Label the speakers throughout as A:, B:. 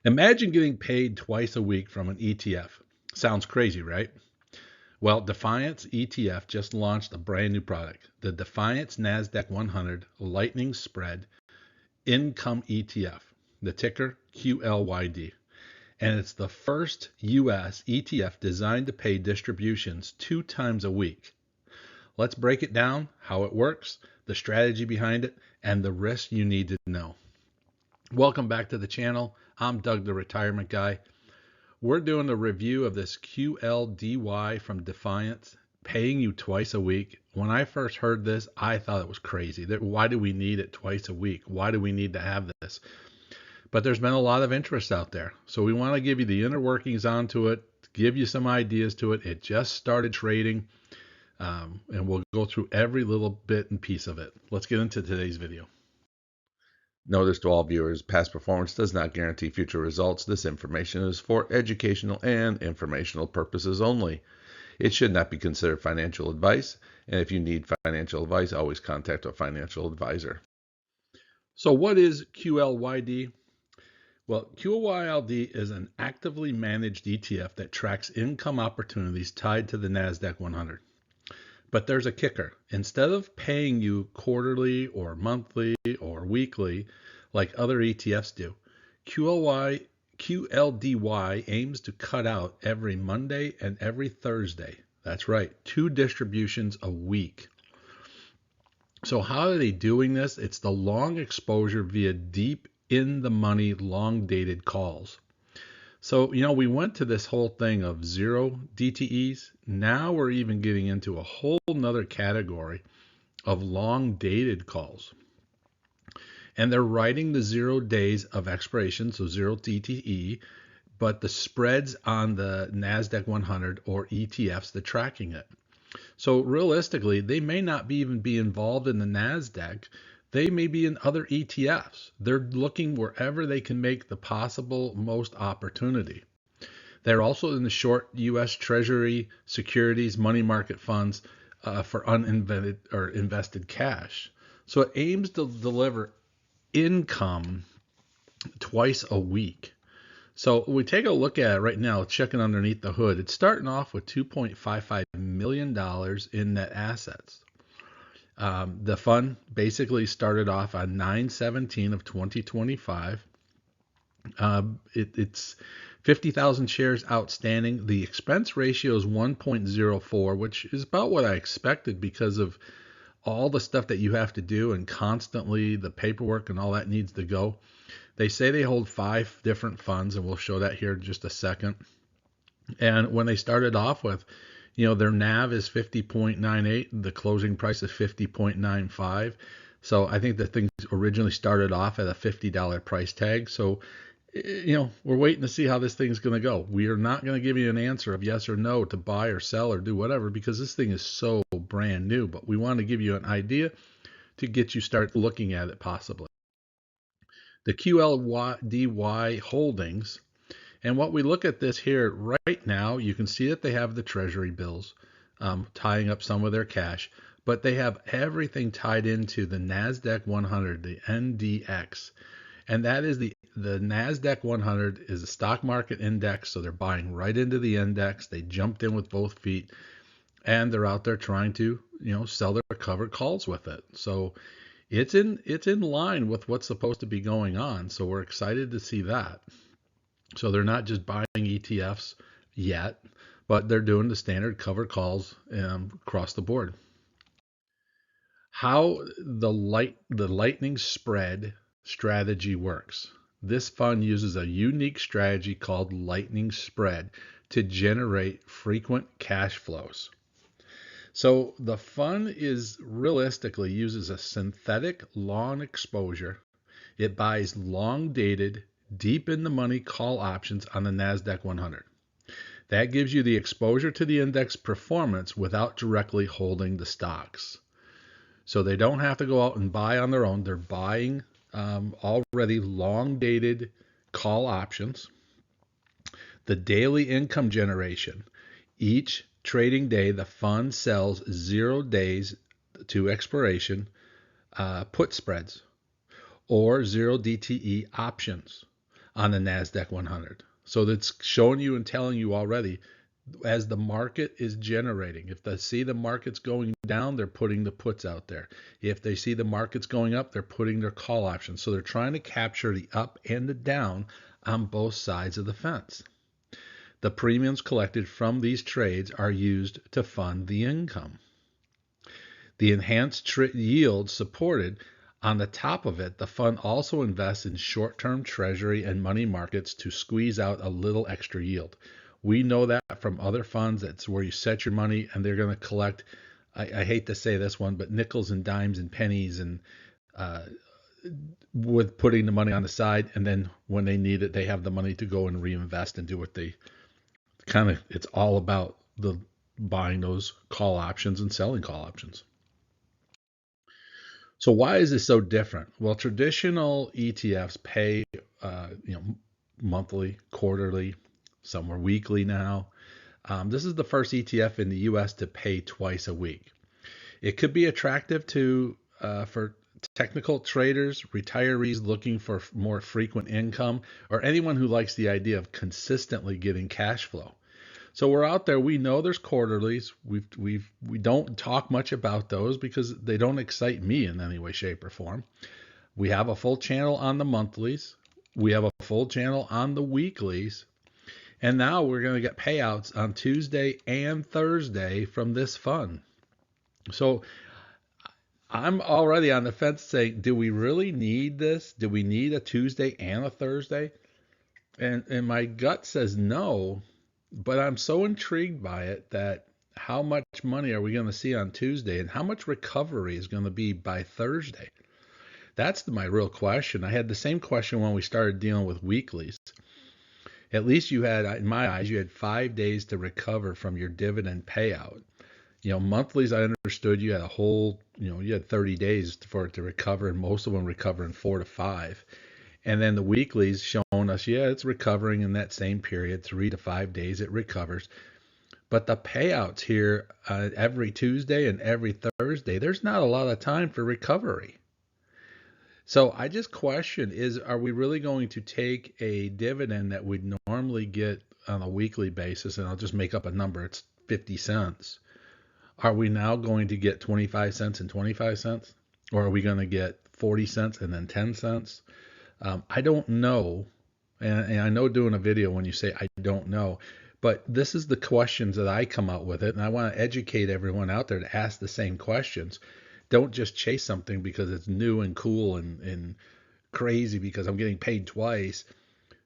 A: Imagine getting paid twice a week from an ETF. Sounds crazy, right? Well, Defiance ETF just launched a brand new product, the Defiance Nasdaq 100 LightningSpread Income ETF, the ticker QLYD. And it's the first US ETF designed to pay distributions 2 times a week. Let's break it down, how it works, the strategy behind it, and the risks you need to know. Welcome back to the channel. I'm Doug, the Retirement Guy. We're doing a review of this QLDY from Defiance, paying you twice a week. When I first heard this, I thought it was crazy. Why do we need it twice a week? Why do we need to have this? But there's been a lot of interest out there. So we want to give you the inner workings onto it, give you some ideas to it. It just started trading, and we'll go through every little bit and piece of it. Let's get into today's video. Notice to all viewers, past performance does not guarantee future results. This information is for educational and informational purposes only. It should not be considered financial advice, and if you need financial advice, always contact a financial advisor. So what is QLYD? Well, QLYD is an actively managed ETF that tracks income opportunities tied to the Nasdaq 100. But there's a kicker. Instead of paying you quarterly or monthly or weekly like other ETFs do, QLDY aims to cut out every Monday and every Thursday. That's right, 2 distributions a week. So how are they doing this? It's the long exposure via deep in the money, long dated calls. So, we went to this whole thing of 0 DTEs. Now we're even getting into a whole nother category of long dated calls. And they're writing the 0 days of expiration, so 0 DTE, but the spreads on the Nasdaq 100 or ETFs, they're tracking it. So realistically, they may not even be involved in the Nasdaq. They may be in other ETFs. They're looking wherever they can make the possible most opportunity. They're also in the short U.S. Treasury securities, money market funds for uninvested or invested cash. So it aims to deliver income twice a week. So we take a look at it right now, checking underneath the hood. It's starting off with $2.55 million in net assets. The fund basically started off on 9/17 of 2025. It's 50,000 shares outstanding. The expense ratio is 1.04, which is about what I expected because of all the stuff that you have to do and constantly the paperwork and all that needs to go. They say they hold 5 different funds, and we'll show that here in just a second. And when they started off with, their NAV is 50.98. The closing price is 50.95. So I think the thing originally started off at a $50 price tag. So, we're waiting to see how this thing's going to go. We are not going to give you an answer of yes or no to buy or sell or do whatever because this thing is so brand new. But we want to give you an idea to get you start looking at it possibly. The QLDY holdings. And what we look at this here right now, you can see that they have the Treasury bills tying up some of their cash, but they have everything tied into the Nasdaq 100, the NDX. And that is the Nasdaq 100 is a stock market index, so they're buying right into the index. They jumped in with both feet, and they're out there trying to, sell their covered calls with it. So it's in line with what's supposed to be going on. So we're excited to see that. So they're not just buying ETFs yet, but they're doing the standard covered calls across the board. How the LightningSpread strategy works. This fund uses a unique strategy called LightningSpread to generate frequent cash flows. So the fund is realistically uses a synthetic long exposure. It buys long dated, deep in the money call options on the Nasdaq 100. That gives you the exposure to the index performance without directly holding the stocks. So they don't have to go out and buy on their own. They're buying already long dated call options. The daily income generation. Each trading day, the fund sells 0 days to expiration put spreads or 0 DTE options on the Nasdaq 100. So that's showing you and telling you already, as the market is generating. If they see the market's going down, they're putting the puts out there. If they see the market's going up, they're putting their call options. So they're trying to capture the up and the down on both sides of the fence. The premiums collected from these trades are used to fund the income. The enhanced yield supported on the top of it, the fund also invests in short-term treasury and money markets to squeeze out a little extra yield. We know that from other funds. That's where you set your money and they're going to collect, I hate to say this one, but nickels and dimes and pennies and with putting the money on the side. And then when they need it, they have the money to go and reinvest and do what they it's all about the buying those call options and selling call options. So why is this so different? Well, traditional ETFs pay, monthly, quarterly, some are weekly now. This is the first ETF in the U.S. to pay twice a week. It could be attractive for technical traders, retirees looking for more frequent income, or anyone who likes the idea of consistently getting cash flow. So we're out there. We know there's quarterlies. We don't talk much about those because they don't excite me in any way, shape, or form. We have a full channel on the monthlies. We have a full channel on the weeklies. And now we're going to get payouts on Tuesday and Thursday from this fund. So I'm already on the fence saying, do we really need this? Do we need a Tuesday and a Thursday? And my gut says no, but I'm so intrigued by it that how much money are we going to see on Tuesday and how much recovery is going to be by Thursday? That's my real question. I had the same question when we started dealing with weeklies. At least you had, in my eyes, you had 5 days to recover from your dividend payout. Monthlies, I understood you had a whole, you had 30 days for it to recover, and most of them recover in 4 to 5. And then the weeklies showing us, it's recovering in that same period, 3 to 5 days it recovers. But the payouts here every Tuesday and every Thursday, there's not a lot of time for recovery. So I just question are we really going to take a dividend that we'd normally get on a weekly basis, and I'll just make up a number, it's 50 cents. Are we now going to get 25 cents and 25 cents? Or are we going to get 40 cents and then 10 cents? I don't know. And I know doing a video when you say I don't know, but this is the questions that I come out with it. And I want to educate everyone out there to ask the same questions. Don't just chase something because it's new and cool and crazy because I'm getting paid twice.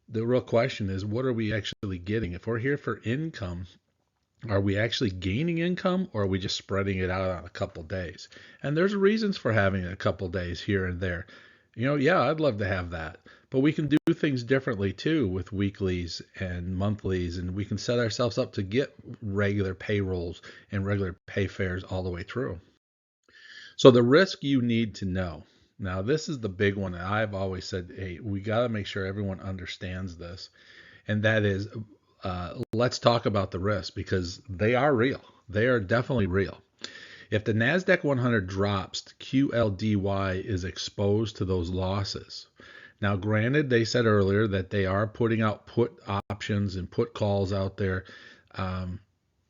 A: The real question is, what are we actually getting? If we're here for income, are we actually gaining income, or are we just spreading it out on a couple days? And there's reasons for having a couple days here and there. I'd love to have that. But we can do things differently too with weeklies and monthlies, and we can set ourselves up to get regular payrolls and regular pay fares all the way through. So the risk you need to know. Now, this is the big one that I've always said, hey, we got to make sure everyone understands this. And that is, let's talk about the risks because they are real. They are definitely real. If the Nasdaq 100 drops, QLDY is exposed to those losses. Now, granted, they said earlier that they are putting out put options and put calls out there.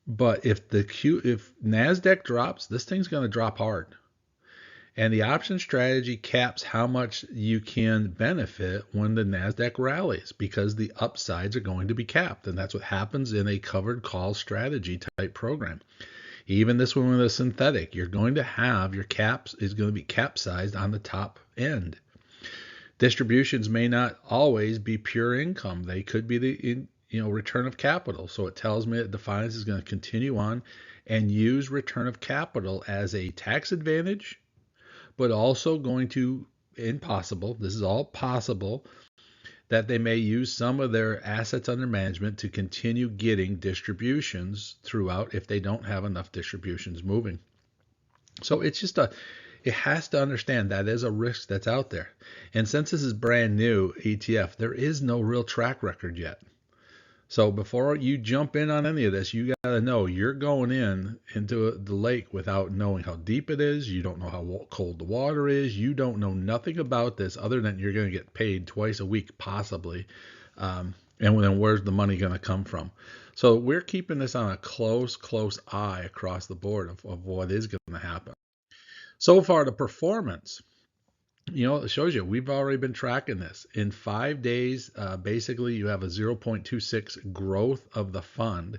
A: But if Nasdaq drops, this thing's going to drop hard. And the option strategy caps how much you can benefit when the Nasdaq rallies because the upsides are going to be capped. And that's what happens in a covered call strategy type program. Even this one with a synthetic, you're going to have your caps is going to be capsized on the top end. Distributions may not always be pure income. They could be the return of capital. So it tells me that Defiance is going to continue on and use return of capital as a tax advantage, but also going to, this is all possible, that they may use some of their assets under management to continue getting distributions throughout if they don't have enough distributions moving. So it's just it has to understand that is a risk that's out there. And since this is brand new ETF, there is no real track record yet. So before you jump in on any of this, you got to know you're going into the lake without knowing how deep it is. You don't know how cold the water is. You don't know nothing about this other than you're going to get paid twice a week, possibly. And then where's the money going to come from? So we're keeping this on a close eye across the board of what is going to happen. So far, the performance, it shows you we've already been tracking this. In 5 days, basically, you have a 0.26 growth of the fund.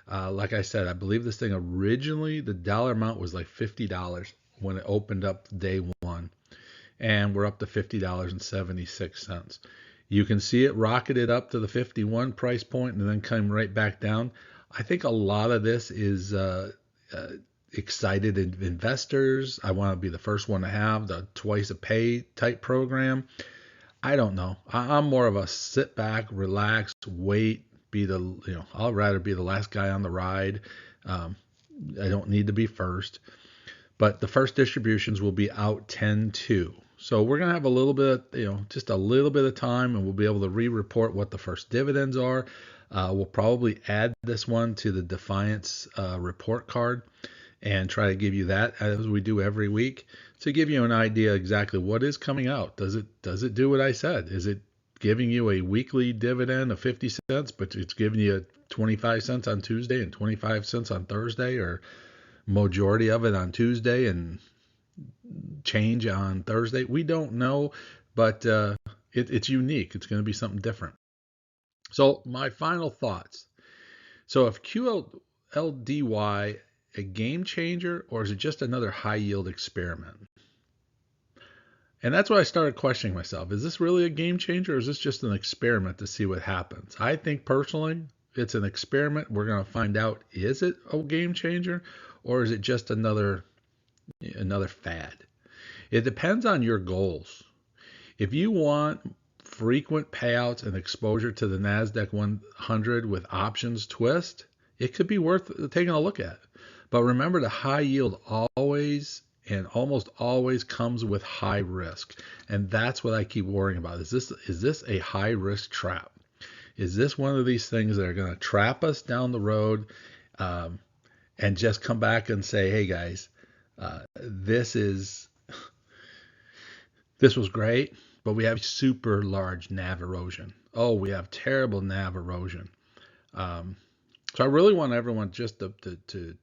A: Like I said, I believe this thing originally, the dollar amount was like $50 when it opened up day one. And we're up to $50.76. You can see it rocketed up to the 51 price point and then come right back down. I think a lot of this is excited investors. I want to be the first one to have the twice a pay type program. I don't know. I'm more of a sit back, relax, wait, I'll rather be the last guy on the ride. I don't need to be first. But the first distributions will be out 10/2. So we're going to have a little bit, just a little bit of time, and we'll be able to re-report what the first dividends are. We'll probably add this one to the Defiance report card and try to give you that as we do every week to give you an idea exactly what is coming out. Does it do what I said? Is it giving you a weekly dividend of 50 cents, but it's giving you 25 cents on Tuesday and 25 cents on Thursday, or majority of it on Tuesday and change on Thursday? We don't know, but it's unique. It's going to be something different. So my final thoughts. So if QLDY a game changer, or is it just another high yield experiment? And that's why I started questioning myself. Is this really a game changer, or is this just an experiment to see what happens? I think personally it's an experiment. We're going to find out, is it a game changer, or is it just another fad? It depends on your goals. If you want frequent payouts and exposure to the Nasdaq 100 with options twist, it could be worth taking a look at. But remember, the high yield always and almost always comes with high risk. And that's what I keep worrying about. Is this a high risk trap? Is this one of these things that are going to trap us down the road and just come back and say, hey guys, this was great, but we have super large NAV erosion. Oh, we have terrible NAV erosion. So I really want everyone just to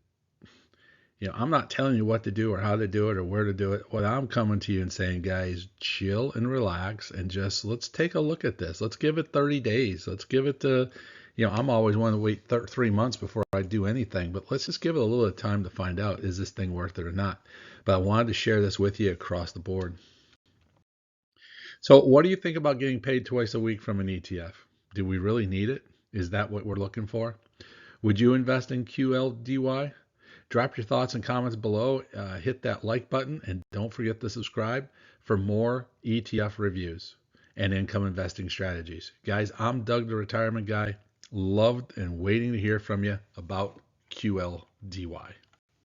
A: I'm not telling you what to do or how to do it or where to do it. What I'm coming to you and saying, guys, chill and relax and just let's take a look at this. Let's give it 30 days. Let's give it I'm always wanting to wait 3 months before I do anything, but let's just give it a little time to find out, is this thing worth it or not? But I wanted to share this with you across the board. So what do you think about getting paid twice a week from an ETF? Do we really need it? Is that what we're looking for? Would you invest in QLDY? Drop your thoughts and comments below. Hit that like button and don't forget to subscribe for more ETF reviews and income investing strategies. Guys, I'm Doug, the retirement guy. Loved and waiting to hear from you about QLDY.